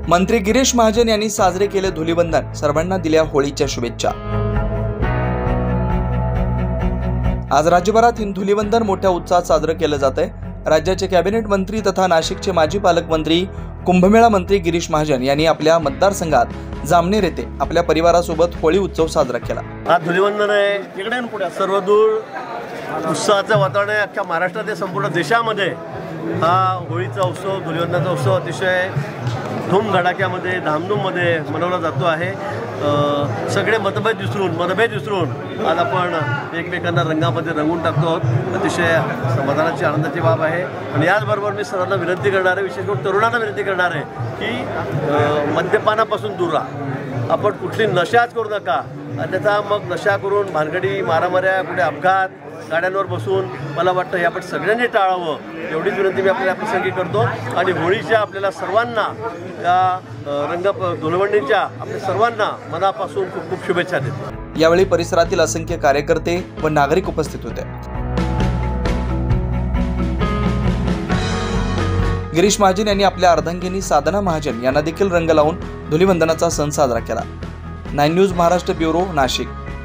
मंत्री गिरीश महाजन यांनी साजरे केले धुलीवंदन, सर्वांना दिल्या होळीच्या शुभेच्छा। आज राज्यभरात धुलीवंदन मोठ्या उत्साहात साजरे केले जात आहे। राज्याचे कॅबिनेट मंत्री तथा नाशिकचे माजी पालकमंत्री, कुंभमेळा मंत्री गिरीश महाजन यांनी आपल्या मतदारसंघात जामनेर येथे आपल्या परिवारासोबत होळी उत्सव साजरा केला। आज धुलीवंदन आहे, इकडे पुढे सर्वदूर उत्साहाचं वातावरण आहे। अख्ख्या महाराष्ट्रात संपूर्ण देशामध्ये हा होळीचा उत्सव, धुलीवंदनाचा उत्सव अतिशय धूमधडाक्यामध्ये धामधूममध्ये मनवला जातो आहे। सगळे मतभेद विसरून आज आपण एकमेकांना रंगामध्ये रंगून टाकतो आहोत। अतिशय समाधानाची, आनंदाची बाब आहे। आणि याचबरोबर मी सर्वांना विनंती करणार आहे, विशेष करून तरुणांना विनंती करणार आहे की मद्यपानापासून दूर राहा। आपण कुठली नशाच करू नका, अन्यथा मग नशा करून भानगडी, मारामाऱ्या, कुठे अपघात, गाड्यांवर बसून मला वाटतं हे आपण सगळ्यांनी टाळावं, एवढीच विनंती मी आपल्याला प्रसंगी करतो। आणि होळीच्या आपल्याला सर्वांना, या धुलीवंदनाच्या आपल्या सर्वांना मनापासून खूप खूप शुभेच्छा देतो। यावेळी परिसरातील असंख्य कार्यकर्ते व नागरिक उपस्थित होते। गिरीश महाजन यांनी आपल्या अर्धांगिनी साधना महाजन यांना देखील रंग लावून धुलीवंदनाचा सण साजरा केला। 9 न्यूज महाराष्ट्र ब्युरो, नाशिक।